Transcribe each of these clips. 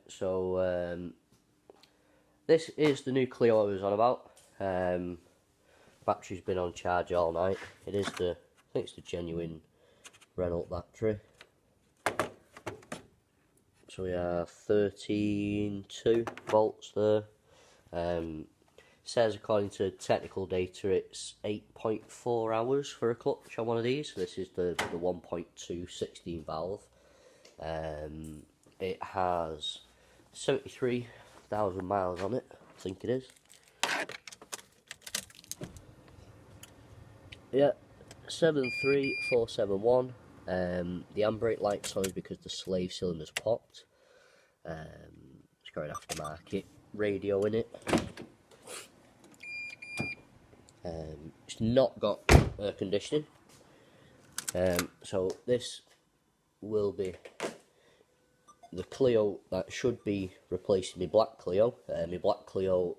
so this is the new Clio I was on about. Battery's been on charge all night. It is I think it's the genuine Renault battery. So we are 13.2 volts there. Says according to technical data it's 8.4 hours for a clutch on one of these. So this is the 1.2 16 valve. It has 73,000 miles on it, I think it is. Yeah, 73471. The handbrake light's on is because the slave cylinder's popped. It's got an aftermarket radio in it. It's not got air conditioning. So this will be the Clio that should be replacing my black Clio. My black Clio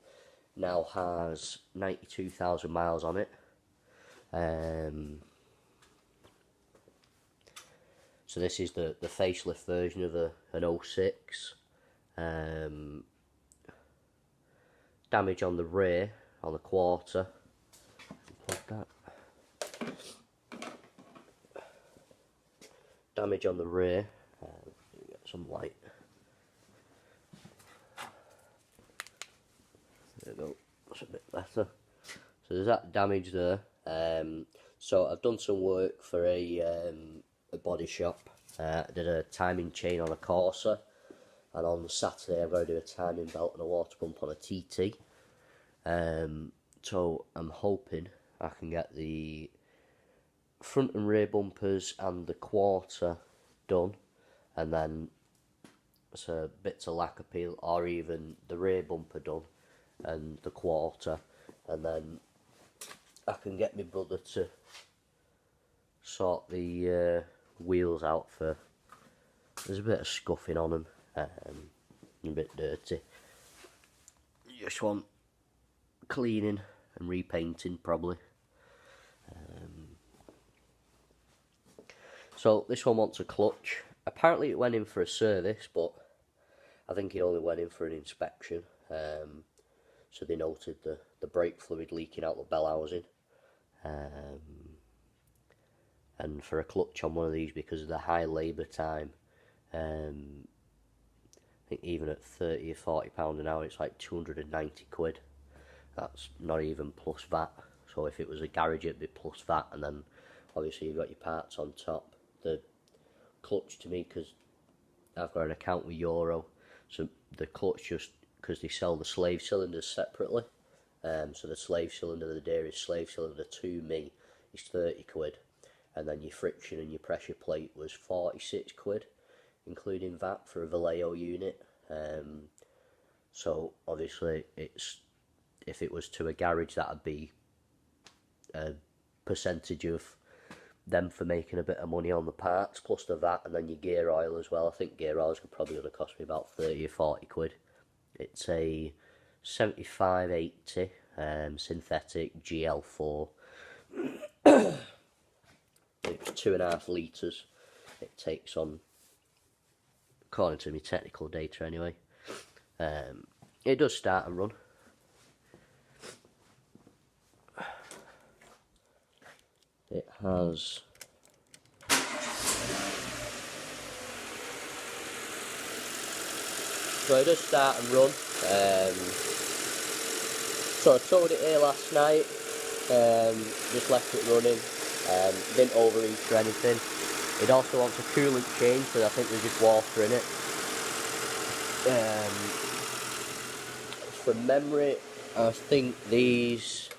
now has 92,000 miles on it. So this is the facelift version of an 06. Damage on the rear, on the quarter. Plug that. Damage on the rear. Get some light. There we go. That's a bit better. So there's that damage there. So I've done some work for a body shop. I did a timing chain on a Corsa, and on Saturday I'm going to do a timing belt and a water pump on a TT. So I'm hoping I can get the front and rear bumpers and the quarter done, and then so bits of lacquer peel, or even the rear bumper done and the quarter, and then I can get my brother to sort the wheels out for. There's a bit of scuffing on them, a bit dirty. Just want cleaning and repainting probably. So this one wants a clutch. Apparently it went in for a service, but I think it only went in for an inspection. So they noted the brake fluid leaking out the bell housing. And for a clutch on one of these, because of the high labour time, I think even at 30 or 40 pound an hour, it's like 290 quid. That's not even plus VAT. So if it was a garage, it'd be plus VAT, and then obviously you've got your parts on top. The clutch, to me, because I've got an account with Euro, so the clutch, just because they sell the slave cylinders separately, so the slave cylinder, the dairy slave cylinder to me is 30 quid, and then your friction and your pressure plate was 46 quid, including VAT for a Vallejo unit. So obviously it's, if it was to a garage, that'd be a percentage of them for making a bit of money on the parts, plus the VAT, and then your gear oil as well. I think gear oil is probably going to cost me about 30 or 40 quid. It's a 7580 synthetic GL4. It's 2.5 litres. It takes on, according to my technical data anyway. It does start and run. It has so it does start and run. So I towed it here last night, just left it running, didn't overheat or anything. It also wants a coolant change, so I think there's just water in it. From memory, I think these,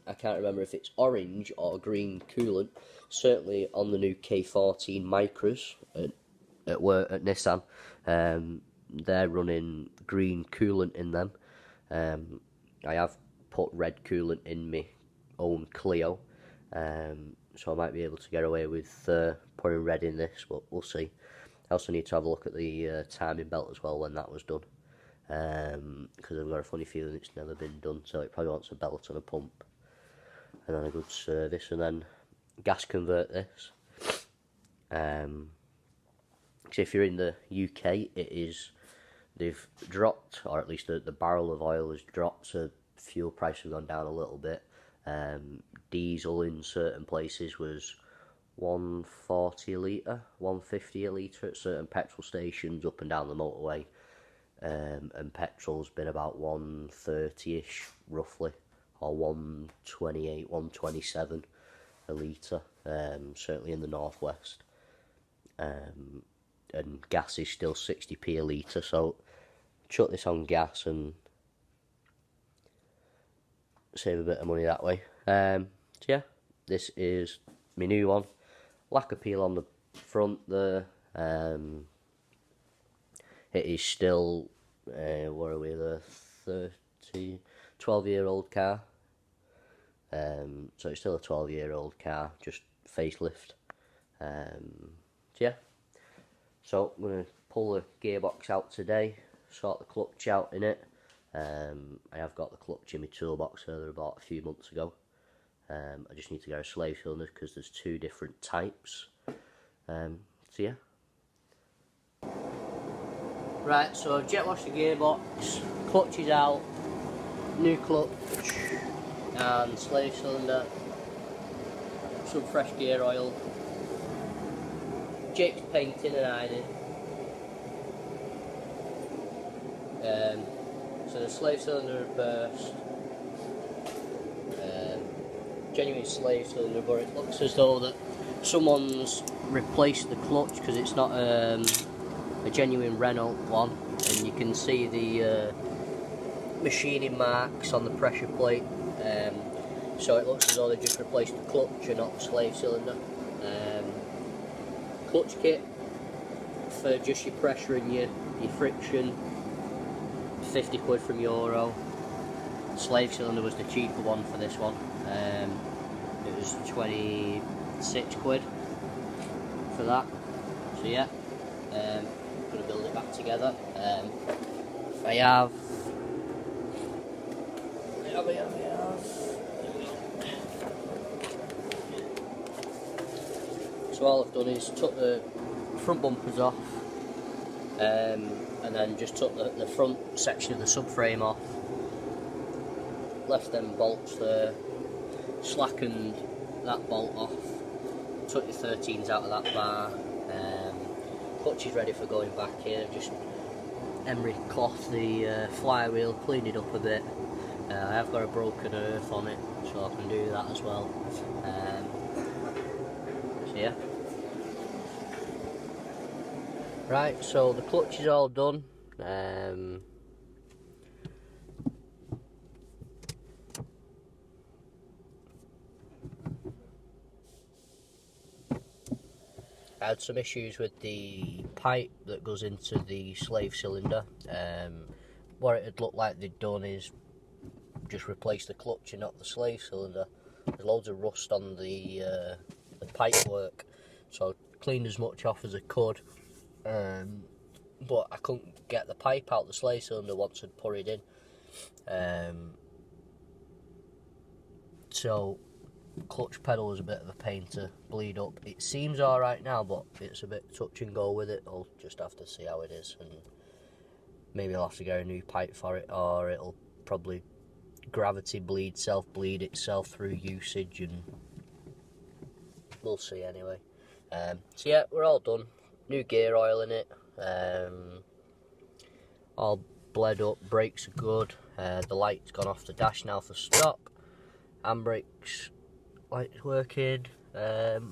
I can't remember if it's orange or green coolant. Certainly on the new K14 Micras at work at Nissan, they're running green coolant in them. I have put red coolant in my own Clio, so I might be able to get away with putting red in this, but we'll see. I also need to have a look at the timing belt as well when that was done, because I've got a funny feeling it's never been done, so it probably wants a belt and a pump, and then a good service, and then gas convert this. So if you're in the UK, it is they've dropped, or at least the barrel of oil has dropped, so fuel prices have gone down a little bit. Diesel in certain places was 140 a litre, 150 a litre at certain petrol stations up and down the motorway, and petrol's been about 130ish roughly, or 128, 127 a litre, certainly in the northwest. And gas is still 60p a litre, so chuck this on gas and save a bit of money that way. So yeah, this is my new one. Lack of peel on the front there. It is still, what are we, the 12-year-old car. So it's still a 12-year-old car, just facelift. So yeah. So I'm going to pull the gearbox out today, sort the clutch out in it. I have got the clutch in my toolbox that I bought a few months ago. I just need to get a slave cylinder because there's two different types. So yeah. Right, so I've jet washed the gearbox, clutch is out, new clutch and slave cylinder, some fresh gear oil, Jake's painting and ironing. So the slave cylinder burst, genuine slave cylinder, but it looks as though that someone's replaced the clutch because it's not a genuine Renault one, and you can see the machining marks on the pressure plate. So it looks as though they just replaced the clutch and not the slave cylinder. Clutch kit for just your pressure and your friction, 50 quid from Euro. Slave cylinder was the cheaper one for this one. It was 26 quid for that. So yeah, I'm going to build it back together. I have. So all I've done is took the front bumpers off, and then just took the front section of the subframe off, left them bolts there, slackened that bolt off, took the 13s out of that bar. Clutch is ready for going back here. Just emery cloth the flywheel, cleaned it up a bit. I have got a broken earth on it, so I can do that as well. So yeah. Right, so the clutch is all done. I had some issues with the pipe that goes into the slave cylinder. What it had looked like they'd done is just replace the clutch and not the slave cylinder. There's loads of rust on the pipe work, so I cleaned as much off as I could, but I couldn't get the pipe out the slave cylinder once I'd put it in. So clutch pedal was a bit of a pain to bleed up. It seems alright now, but it's a bit touch and go with it. I'll just have to see how it is, and maybe I'll have to get a new pipe for it, or it'll probably gravity bleed, self-bleed itself through usage, and we'll see anyway. So yeah, we're all done. New gear oil in it, all bled up, brakes are good, the light's gone off the dash now for stop, handbrakes, light's working. So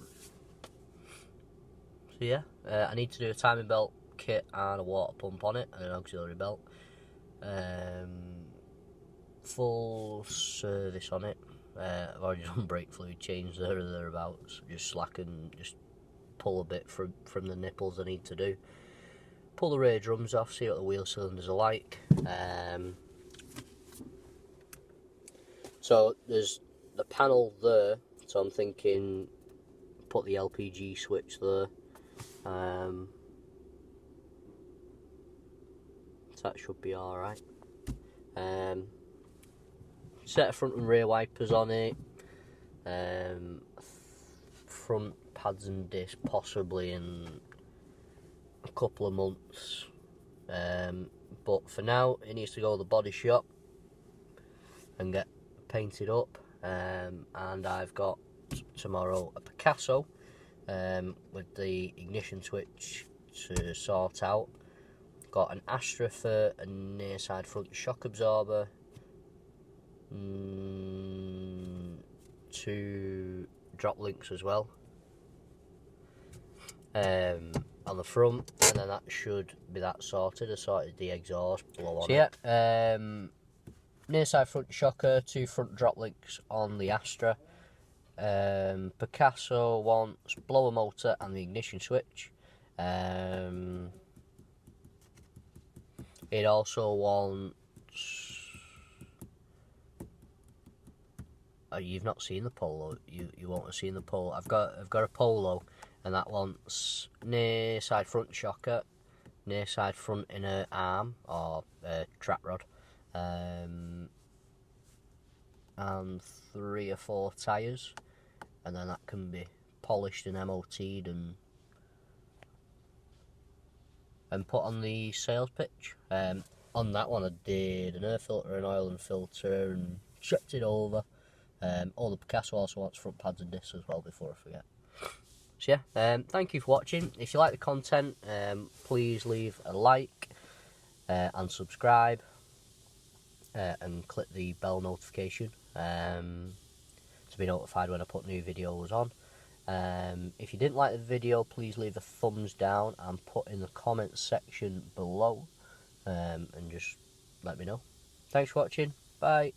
yeah, I need to do a timing belt kit and a water pump on it, and an auxiliary belt. Full service on it. I've already done brake fluid change there or thereabouts. Just slacken, just pull a bit from the nipples I need to do. Pull the rear drums off, see what the wheel cylinders are like. So there's the panel there, so I'm thinking put the LPG switch there. So that should be alright. Set of front and rear wipers on it. Front pads and disc possibly in a couple of months. but for now it needs to go to the body shop and get painted up. And I've got tomorrow a Picasso with the ignition switch to sort out. Got an Astra for a near side front shock absorber, 2 drop links as well on the front, and then that should be that sorted. I sorted the exhaust blow on. So yeah, near side front shocker, 2 front drop links on the Astra. Picasso wants blower motor and the ignition switch. It also wants... you've not seen the Polo. You won't have seen the Polo. I've got a Polo, and that wants near side front shocker, near side front inner arm or trap rod, and 3 or 4 tyres, and then that can be polished and MOT'd and put on the sales pitch. On that one I did an air filter, an oil and filter, and checked it over. All the Picasso also wants front pads and discs as well, before I forget. So yeah, thank you for watching. If you like the content, please leave a like and subscribe, and click the bell notification to be notified when I put new videos on. If you didn't like the video, please leave a thumbs down and put in the comments section below, and just let me know. Thanks for watching. Bye.